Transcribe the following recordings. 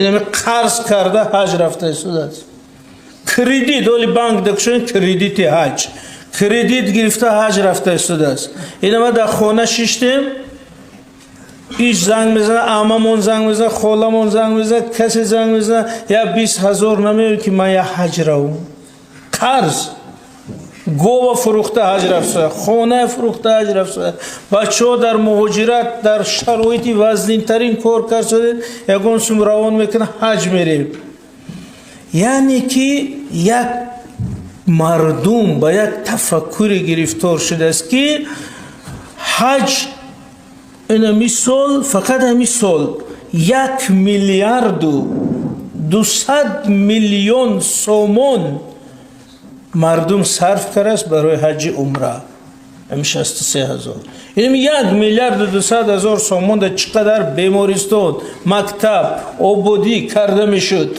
یعنی قرض کرده حج رفته شده، کردیت ولی بانک دکشون کردیت حج، کردیت گرفته حج رفته شده است. این ما در خانه شیشتیم، ایش زنگ میزنه، عممون زنگ میزنه، خالمون زنگ میزنه، کسی زنگ میزنه، یا 20,000 نمیگه که من یا حج روم. قرض گوه فروخته حج رفته، خانه فروخته حج رفته، بچه ها در مهاجرت در شرایطی وزنین ترین کار کرده، یکون سم روان میکنه حج میریم. یعنی که یک مردم با یک تفکری گرفتار شده است که حج این همی سال، فقط همی سال 1,200,000,000 سومون مردم صرف کرده برای حج عمره. همی 63,000. یعنی 1,200,000 سومون در چقدر بیمارستان، مکتب، آبادی کرده میشد.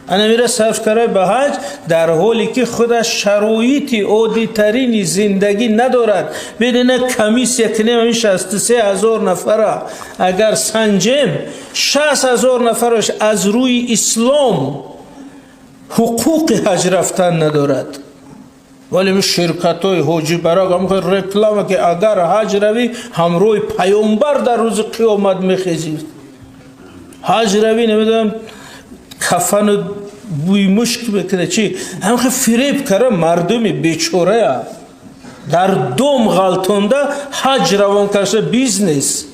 انا میره صرف کرده به حج، در حالی که خودش شرایط عادی ترین زندگی ندارد. بدون کمیس یکنیم 63,000 نفر اگر سنجیم، 60,000 نفرش از روی اسلام حقوق حج رفتن ندارد. ولی می شرکت های حاجی براغ هم رکلامه که اگر حج روی همروی پیامبر در روز قیامت میخیزید. حج روی نمیدونم کفن و بوی مشک بکنه چی، همخه فریب کرده مردمی بیچوره در دوم غلطونده حج روان کرده بیزنس.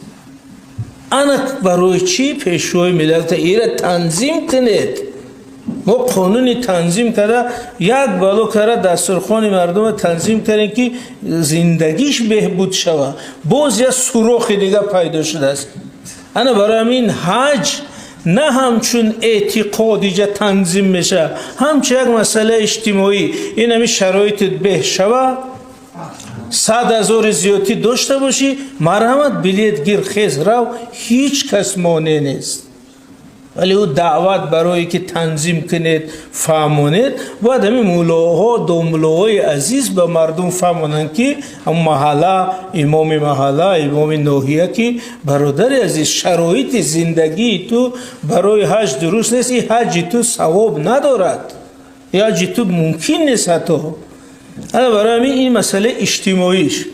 انا برای چی پیشوی ملت ایره تنظیم کنید؟ ما قانونی تنظیم کرده، یک بالو کرده دسترخوان مردم تنظیم کردن که زندگیش بهبود شود. باز یا سوراخ دیگه پیدا شده است. انا برای همین حج نه همچون اعتقادی جا تنظیم میشه، همچون یک مسئله اجتماعی. این همی شرایط به شود، 100,000 زیادی داشته باشی، مرحمت بلیت گیر خیز رو، هیچ کس مانع نیست. ولی او دعوت برای که تنظیم کنید فهمونید، باید همین مولاها دوملاهای عزیز به مردم فهمونند که محله، امام محله، امام ناحیه که برادر عزیز شرایط زندگی تو برای حج درست نیست، این حج تو ثواب ندارد یا حج تو ممکن نیست. حتی برای همین این مسئله اجتماعیش.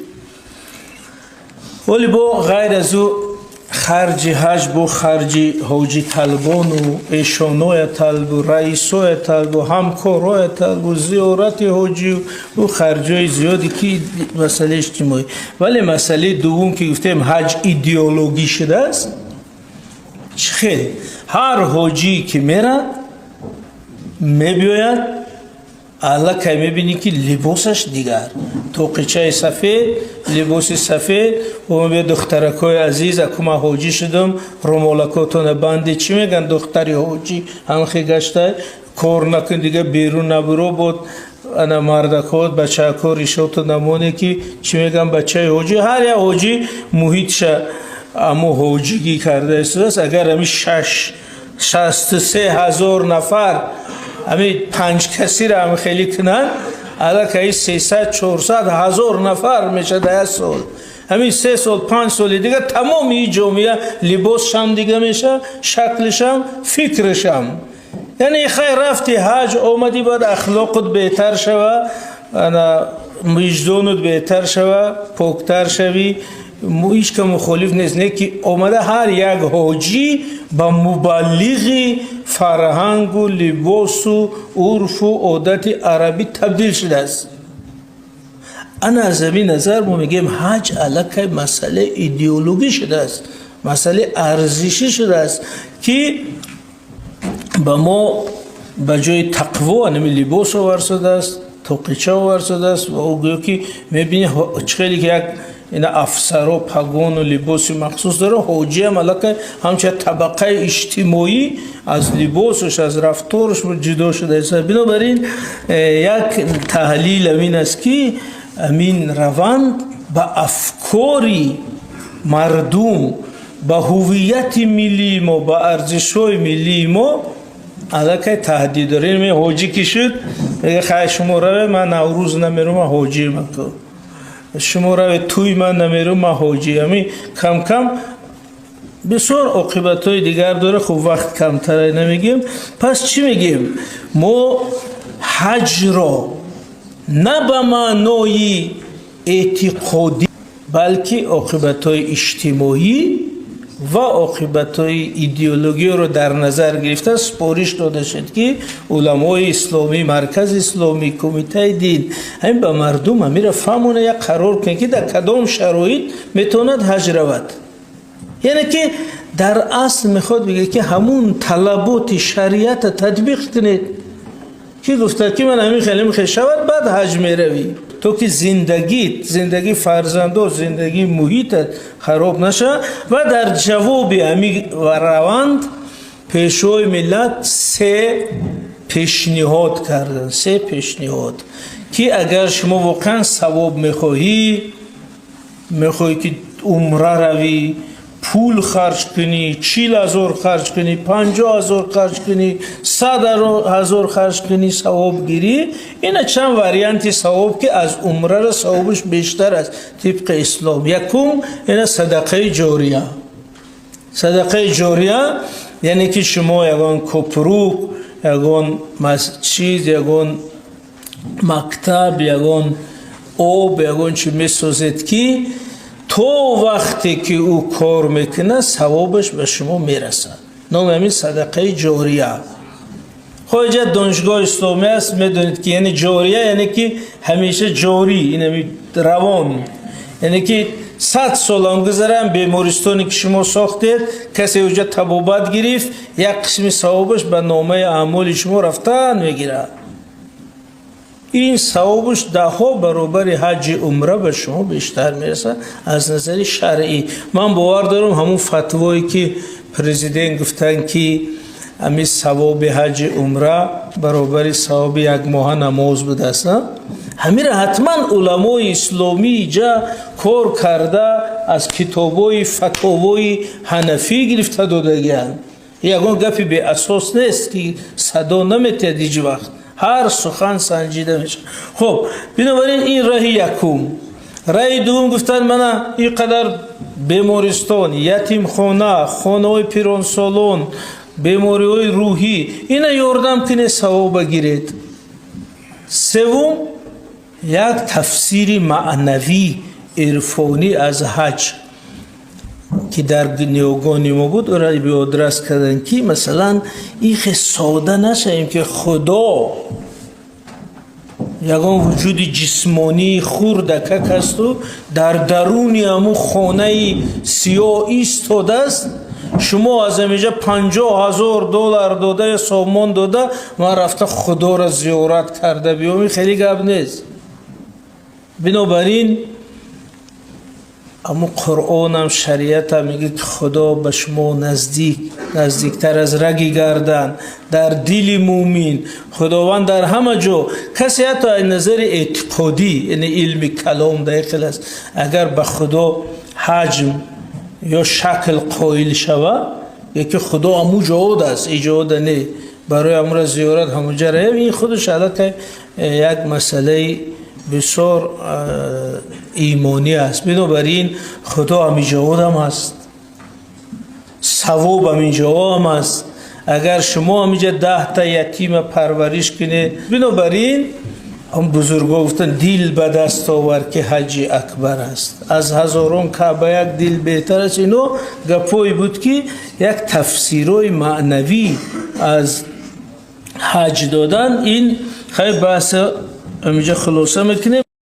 ولی با غیر از او خرج حج با خرج حاجی طلبان و ایشانای طلب و رئیسای طلب و همکارای طلب و زیارت حاجی و خرجای زیادی که مسئله اجتماعی. ولی مسئله دوم که گفتیم حج ایدئولوژی شده است. خیلی هر حاجی که میره میبیاید الله که میبینی که لباسش دیگر توقیچه سفید، لباس سفید و من دخترکای عزیز اکما حاجی شدم، رومالکاتون بندی چی میگن دختری حاجی همخی گشته کار نکن دیگه بیرون نبرو بود. انا مردکات بچه ها ریشوت نمونه که چی میگن بچه حاجی، هر یا حاجی محیطش اما حاجیگی کرده است. اگر همی 63,000 نفر همی 5 کسی را هم خیلی کنن، الان که 300-400,000 نفر میشه در سال. همین 3 سال 5 سال دیگه تمام این جامعه لباسش هم دیگه میشه، شکلش هم فکرش هم. یعنی خیلی رفتی حج آمدی باید اخلاقت بهتر شوه، وجدانت بهتر شوه، پاکتر شوی. هیچ که مخالف نیست، نه که آمده هر یک حاجی با مبلغی فرهنگ و لباس و عرف و عادت عربی تبدیل شده است. انا از این نظر ما میگیم حج علاقه مسئله ایدئولوژی شده است، مسئله ارزشی شده است که با ما به جای تقوا نمی لباس ورسده است، توقیچه ورسده است و او که میبینی خیلی که یک این افسر و پگان و لباس مخصوص داره. حاجی هم علاقه همچه طبقه اجتماعی از لباسش از رفتارش جدا شده است. بنابراین یک تحلیل امین است که امین روند با افکاری مردم، با هویت ملی ما، با ارزش‌های ملی ما علاقه تهدید داره. این حاجی که شد میگه خیلی شما روی من نوروز نمیرم، من حاجی مکن، شما روی توی من نمیرم، من حاجی. همی کم کم بسیار عاقبت‌های دیگر داره. خب وقت کمتره نمیگیم. پس چی میگیم؟ ما حج را نه به معنای اعتقادی بلکه عاقبت‌های اجتماعی و عاقبت‌های ایدئولوژی رو در نظر گرفته سپارش داده شد که علمای اسلامی، مرکز اسلامی، کمیته دین همین به مردم امیر فهمونه یک قرار کنه که در کدام شرایط میتوند حج رود. یعنی که در اصل میخواد بگه که همون طلبات شریعت تطبیق کنید که گفته که من همین خیلی میخواد شود بعد حج میروی تو که زندگی فرزندو زندگی محیطت خراب نشه. و در جواب همین روند پیشوی ملت 3 پیشنهاد کردن. 3 پیشنهاد که اگر شما واقعا ثواب میخواهی که عمره روی، پول خرج کنی، 40,000 خرج کنی، 50,000 خرج کنی، 100,000 خرج کنی ثواب گیری. این چند واریانت ثواب که از عمره را ثوابش بیشتر است طبق اسلام. یکم این صدقه جاریه. صدقه جاریه یعنی که شما یگان کپروک، یگان مسجد، یگان مکتب، یگان آب، یگان چی میسازید که تو وقتی که او کار میکنه ثوابش به شما میرسه. نام همین صدقه جاریه. خواهی دانشگاه اسلامی است میدونید که یعنی جاریه یعنی که همیشه جاری، این روان، یعنی که 100 سال هم گذرم بیمارستانی که شما ساختید کسی اوجا طبابت گرفت یک قسم ثوابش به نامه اعمال شما رفتن میگیره. این ثوابش 10 برابر حج عمره به شما بیشتر میرسه از نظر شرعی. من باور دارم همون فتوایی که پرزیدنت گفتن که همین ثواب حج عمره برابر ثواب یک ماه نماز بوده است، همین را حتما علمای اسلامی جا کار کرده از کتابای فتاوای حنفی گرفته دادگیان. یگان گپی به اساس نیست که صدا نمیتید هیچ وقت، هر سخن سنجیده میشه. خب بنابراین این راه یکم. راه دوم گفتن من اینقدر بیمارستان، یتیم خانه، خانه های پیران سالون، بیماری های روحی اینا یاردم کنه ثواب بگیرید. سوم یک تفسیر معنوی عرفانی از حج که در نیوگانی ما بود او را بیادرس کردن که مثلا این ساده نشیم که خدا یگان وجود جسمانی خوردکک است و در درونی همون خانه سیاه ایستاده است. شما از اینجا 50,000 دلار داده یا سامان داده من رفته خدا را زیارت کرده بیامی خیلی گپ نیست. بنابراین اما قرآن هم شریعت هم میگه که خدا به شما نزدیکتر از رگ گردن در دل مومن. خداوند در همه جا. کسی حتی از نظر اعتقادی یعنی علم کلام داخل است اگر به خدا حجم یا شکل قائل شود یکی خدا همو جهاد است ایجاد نه برای امر زیارت همو جره این خودش البته یک مسئله بسیار ایمانی است. بنابراین خدا همین جهاد هم است، ثواب همین جا هم است. اگر شما همینجا 10 تا یتیم پرورش کنه، بنابراین هم بزرگا گفتن دل به دست آور که حج اکبر است، از هزاران کعبه یک دل بهتر است. اینو گپایی بود که یک تفسیرای معنوی از حج دادن. این خیلی بحث همینجا خلاصه میکنه.